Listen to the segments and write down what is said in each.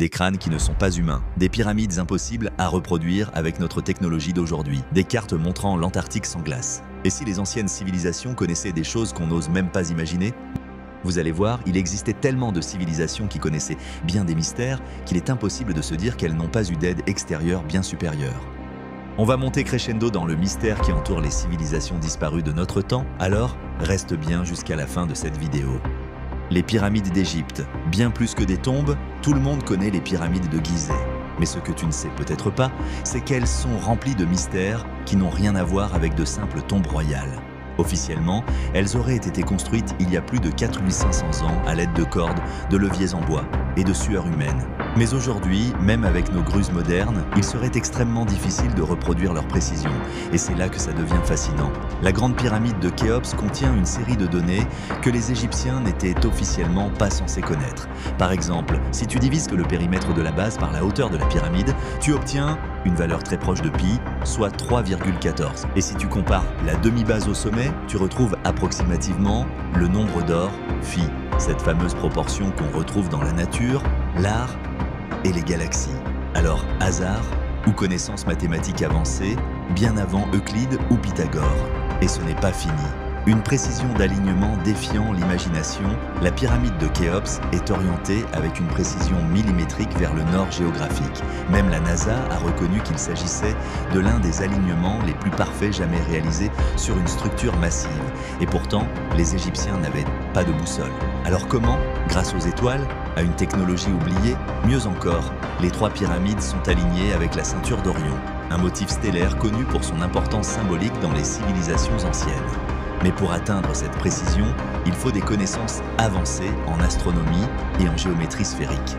Des crânes qui ne sont pas humains, des pyramides impossibles à reproduire avec notre technologie d'aujourd'hui, des cartes montrant l'Antarctique sans glace. Et si les anciennes civilisations connaissaient des choses qu'on n'ose même pas imaginer? Vous allez voir, il existait tellement de civilisations qui connaissaient bien des mystères qu'il est impossible de se dire qu'elles n'ont pas eu d'aide extérieure bien supérieure. On va monter crescendo dans le mystère qui entoure les civilisations disparues de notre temps, alors reste bien jusqu'à la fin de cette vidéo. Les pyramides d'Égypte, bien plus que des tombes, tout le monde connaît les pyramides de Gizeh. Mais ce que tu ne sais peut-être pas, c'est qu'elles sont remplies de mystères qui n'ont rien à voir avec de simples tombes royales. Officiellement, elles auraient été construites il y a plus de 4500 ans à l'aide de cordes, de leviers en bois et de sueur humaine. Mais aujourd'hui, même avec nos grues modernes, il serait extrêmement difficile de reproduire leur précision. Et c'est là que ça devient fascinant. La grande pyramide de Khéops contient une série de données que les Égyptiens n'étaient officiellement pas censés connaître. Par exemple, si tu divises le périmètre de la base par la hauteur de la pyramide, tu obtiens une valeur très proche de pi, soit 3,14. Et si tu compares la demi-base au sommet, tu retrouves approximativement le nombre d'or, phi, cette fameuse proportion qu'on retrouve dans la nature, l'art et les galaxies. Alors, hasard ou connaissance mathématique avancée, bien avant Euclide ou Pythagore. Et ce n'est pas fini. Une précision d'alignement défiant l'imagination, la pyramide de Khéops est orientée avec une précision millimétrique vers le nord géographique. Même la NASA a reconnu qu'il s'agissait de l'un des alignements les plus parfaits jamais réalisés sur une structure massive. Et pourtant, les Égyptiens n'avaient pas de boussole. Alors comment? Grâce aux étoiles? À une technologie oubliée? Mieux encore, les trois pyramides sont alignées avec la ceinture d'Orion, un motif stellaire connu pour son importance symbolique dans les civilisations anciennes. Mais pour atteindre cette précision, il faut des connaissances avancées en astronomie et en géométrie sphérique.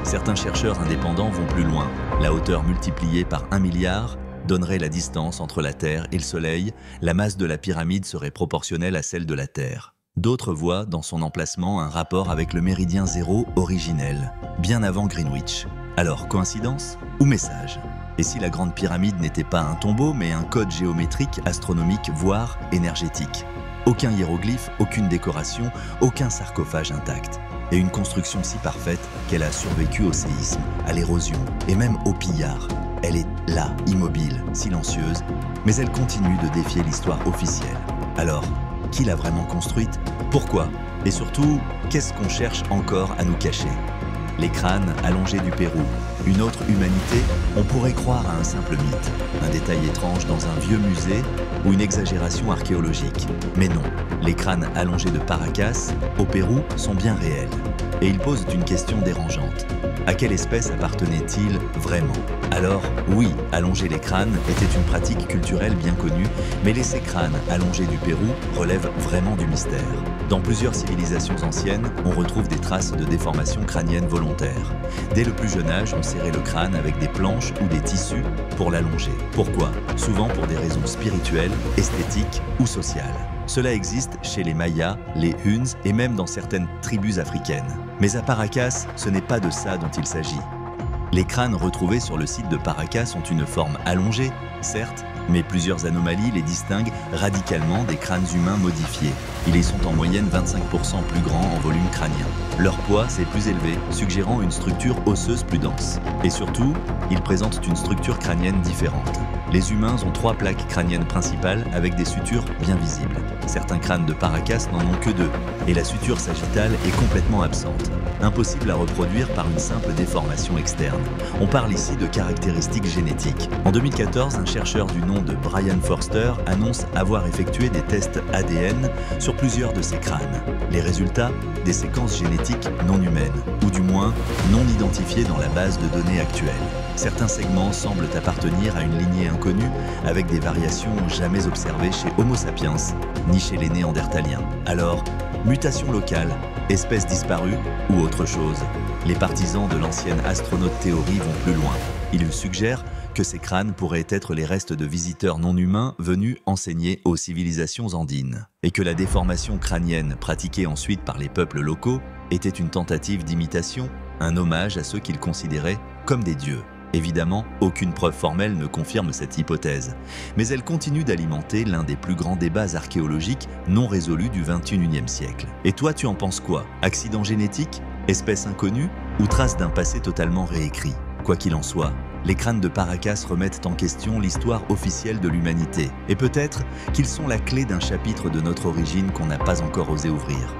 Certains chercheurs indépendants vont plus loin. La hauteur multipliée par 1 milliard donnerait la distance entre la Terre et le Soleil. La masse de la pyramide serait proportionnelle à celle de la Terre. D'autres voient dans son emplacement un rapport avec le méridien zéro originel, bien avant Greenwich. Alors, coïncidence ou message? Et si la grande pyramide n'était pas un tombeau, mais un code géométrique, astronomique, voire énergétique? Aucun hiéroglyphe, aucune décoration, aucun sarcophage intact. Et une construction si parfaite qu'elle a survécu au séisme, à l'érosion et même au pillard. Elle est là, immobile, silencieuse, mais elle continue de défier l'histoire officielle. Alors, qui l'a vraiment construite? Pourquoi? Et surtout, qu'est-ce qu'on cherche encore à nous cacher? Les crânes allongés du Pérou, une autre humanité? On pourrait croire à un simple mythe, un détail étrange dans un vieux musée ou une exagération archéologique. Mais non, les crânes allongés de Paracas, au Pérou, sont bien réels. Et ils posent une question dérangeante. À quelle espèce appartenaient-ils vraiment? Alors, oui, allonger les crânes était une pratique culturelle bien connue, mais les crânes allongés du Pérou relèvent vraiment du mystère. Dans plusieurs civilisations anciennes, on retrouve des traces de déformation crânienne volontaire. Dès le plus jeune âge, on serrait le crâne avec des planches ou des tissus pour l'allonger. Pourquoi? Souvent pour des raisons spirituelles, esthétiques ou sociales. Cela existe chez les Mayas, les Huns et même dans certaines tribus africaines. Mais à Paracas, ce n'est pas de ça dont il s'agit. Les crânes retrouvés sur le site de Paracas ont une forme allongée, certes, mais plusieurs anomalies les distinguent radicalement des crânes humains modifiés. Ils sont en moyenne 25% plus grands en volume crânien. Leur poids c'est plus élevé, suggérant une structure osseuse plus dense. Et surtout, ils présentent une structure crânienne différente. Les humains ont 3 plaques crâniennes principales avec des sutures bien visibles. Certains crânes de Paracas n'en ont que 2, et la suture sagittale est complètement absente. Impossible à reproduire par une simple déformation externe. On parle ici de caractéristiques génétiques. En 2014, un chercheur du nom de Brian Forster annonce avoir effectué des tests ADN sur plusieurs de ces crânes. Les résultats? Des séquences génétiques non humaines, ou du moins non identifiées dans la base de données actuelle. Certains segments semblent appartenir à une lignée inconnue avec des variations jamais observées chez Homo sapiens, ni chez les Néandertaliens. Alors, mutation locale, espèce disparue ou autre chose? Les partisans de l'ancienne astronaute théorie vont plus loin. Ils suggèrent que ces crânes pourraient être les restes de visiteurs non humains venus enseigner aux civilisations andines, et que la déformation crânienne pratiquée ensuite par les peuples locaux était une tentative d'imitation, un hommage à ceux qu'ils considéraient comme des dieux. Évidemment, aucune preuve formelle ne confirme cette hypothèse, mais elle continue d'alimenter l'un des plus grands débats archéologiques non résolus du XXIe siècle. Et toi, tu en penses quoi? Accident génétique? Espèce inconnue ou trace d'un passé totalement réécrit? Quoi qu'il en soit, les crânes de Paracas remettent en question l'histoire officielle de l'humanité. Et peut-être qu'ils sont la clé d'un chapitre de notre origine qu'on n'a pas encore osé ouvrir.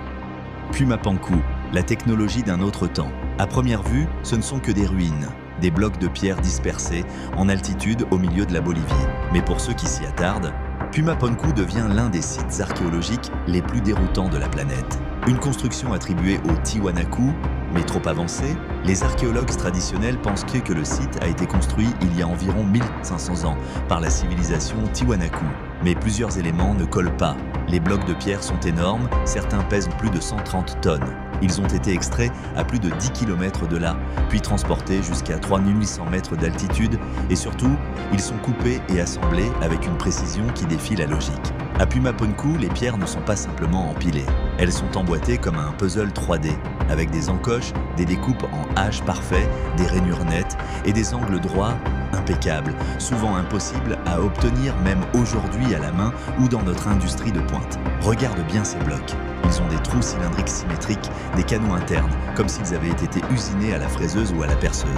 Pumapunku, la technologie d'un autre temps. À première vue, ce ne sont que des ruines, des blocs de pierre dispersés en altitude au milieu de la Bolivie. Mais pour ceux qui s'y attardent, Pumapunku devient l'un des sites archéologiques les plus déroutants de la planète. Une construction attribuée au Tiwanaku, mais trop avancée, les archéologues traditionnels pensent que le site a été construit il y a environ 1500 ans par la civilisation Tiwanaku. Mais plusieurs éléments ne collent pas. Les blocs de pierre sont énormes, certains pèsent plus de 130 tonnes. Ils ont été extraits à plus de 10 km de là, puis transportés jusqu'à 3800 mètres d'altitude et surtout, ils sont coupés et assemblés avec une précision qui défie la logique. À Pumapunku, les pierres ne sont pas simplement empilées. Elles sont emboîtées comme un puzzle 3D, avec des encoches, des découpes en H parfait, des rainures nettes et des angles droits impeccables, souvent impossibles à obtenir même aujourd'hui à la main ou dans notre industrie de pointe. Regarde bien ces blocs. Ils ont des trous cylindriques symétriques, des canaux internes, comme s'ils avaient été usinés à la fraiseuse ou à la perceuse.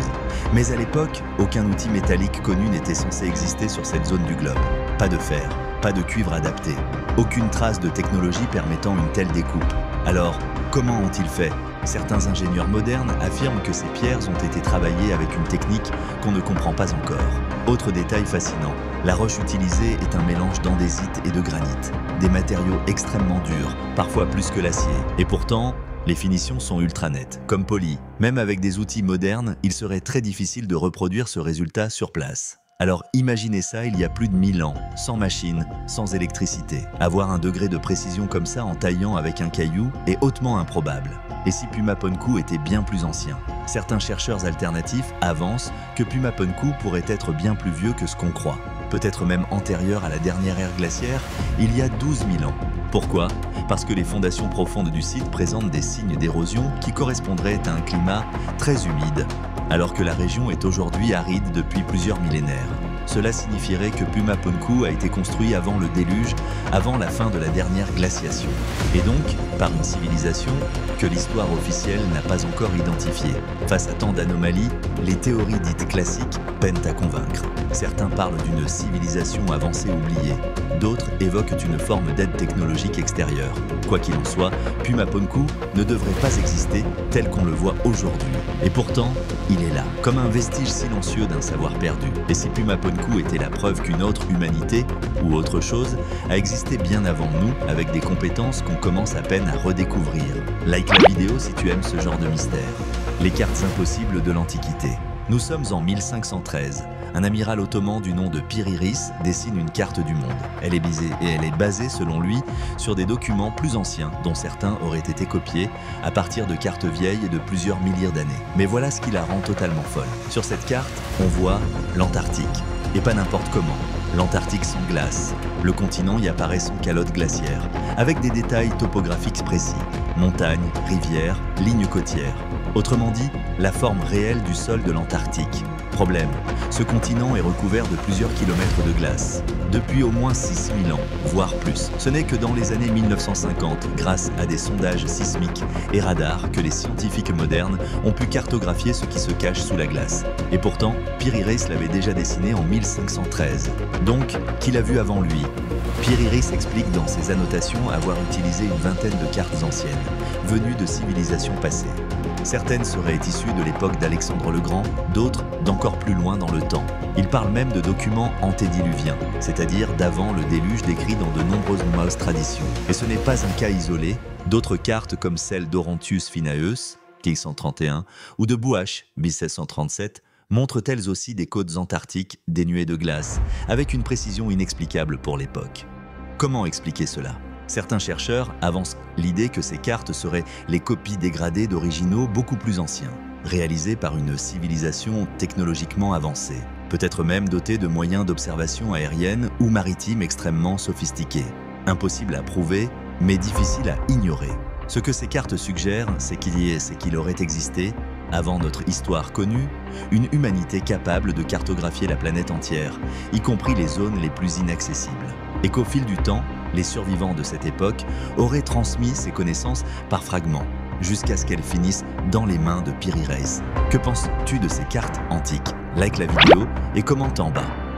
Mais à l'époque, aucun outil métallique connu n'était censé exister sur cette zone du globe. Pas de fer, pas de cuivre adapté, aucune trace de technologie permettant une telle découpe. Alors, comment ont-ils fait ? Certains ingénieurs modernes affirment que ces pierres ont été travaillées avec une technique qu'on ne comprend pas encore. Autre détail fascinant, la roche utilisée est un mélange d'andésite et de granit, des matériaux extrêmement durs, parfois plus que l'acier. Et pourtant, les finitions sont ultra nettes, comme poli. Même avec des outils modernes, il serait très difficile de reproduire ce résultat sur place. Alors imaginez ça il y a plus de 1000 ans, sans machine, sans électricité. Avoir un degré de précision comme ça en taillant avec un caillou est hautement improbable. Et si Pumapunku était bien plus ancien? Certains chercheurs alternatifs avancent que Pumapunku pourrait être bien plus vieux que ce qu'on croit. Peut-être même antérieur à la dernière ère glaciaire, il y a 12 000 ans. Pourquoi? Parce que les fondations profondes du site présentent des signes d'érosion qui correspondraient à un climat très humide, alors que la région est aujourd'hui aride depuis plusieurs millénaires. Cela signifierait que Pumapunku a été construit avant le déluge, avant la fin de la dernière glaciation, et donc par une civilisation que l'histoire officielle n'a pas encore identifiée. Face à tant d'anomalies, les théories dites classiques peinent à convaincre. Certains parlent d'une civilisation avancée oubliée, d'autres évoquent une forme d'aide technologique extérieure. Quoi qu'il en soit, Pumapunku ne devrait pas exister tel qu'on le voit aujourd'hui. Et pourtant, il est là, comme un vestige silencieux d'un savoir perdu. Et si Pumapunku était la preuve qu'une autre humanité, ou autre chose, a existé bien avant nous, avec des compétences qu'on commence à peine à redécouvrir. Like la vidéo si tu aimes ce genre de mystère. Les cartes impossibles de l'Antiquité. Nous sommes en 1513. Un amiral ottoman du nom de Piriris dessine une carte du monde. Elle est basée, selon lui, sur des documents plus anciens, dont certains auraient été copiés à partir de cartes vieilles de plusieurs milliers d'années. Mais voilà ce qui la rend totalement folle. Sur cette carte, on voit l'Antarctique. Et pas n'importe comment. L'Antarctique sans glace. Le continent y apparaît sans calotte glaciaire, avec des détails topographiques précis. Montagnes, rivières, lignes côtières. Autrement dit, la forme réelle du sol de l'Antarctique. Problème, ce continent est recouvert de plusieurs kilomètres de glace, depuis au moins 6000 ans, voire plus. Ce n'est que dans les années 1950, grâce à des sondages sismiques et radars, que les scientifiques modernes ont pu cartographier ce qui se cache sous la glace. Et pourtant, Piriris l'avait déjà dessiné en 1513. Donc, qui l'a vu avant lui? Piriris explique dans ses annotations avoir utilisé une vingtaine de cartes anciennes, venues de civilisations passées. Certaines seraient issues de l'époque d'Alexandre le Grand, d'autres d'encore plus loin dans le temps. Il parle même de documents antédiluviens, c'est-à-dire d'avant le déluge décrit dans de nombreuses Maos traditions. Et ce n'est pas un cas isolé, d'autres cartes comme celle d'Orontius Finaeus, 1131, ou de Bouache, 1637, montrent elles aussi des côtes antarctiques dénuées de glace, avec une précision inexplicable pour l'époque. Comment expliquer cela ? Certains chercheurs avancent l'idée que ces cartes seraient les copies dégradées d'originaux beaucoup plus anciens, réalisés par une civilisation technologiquement avancée, peut-être même dotée de moyens d'observation aérienne ou maritime extrêmement sophistiqués. Impossible à prouver, mais difficile à ignorer. Ce que ces cartes suggèrent, c'est qu'il aurait existé, avant notre histoire connue, une humanité capable de cartographier la planète entière, y compris les zones les plus inaccessibles. Et qu'au fil du temps, les survivants de cette époque auraient transmis ces connaissances par fragments, jusqu'à ce qu'elles finissent dans les mains de Piri Reis. Que penses-tu de ces cartes antiques? Like la vidéo et commente en bas.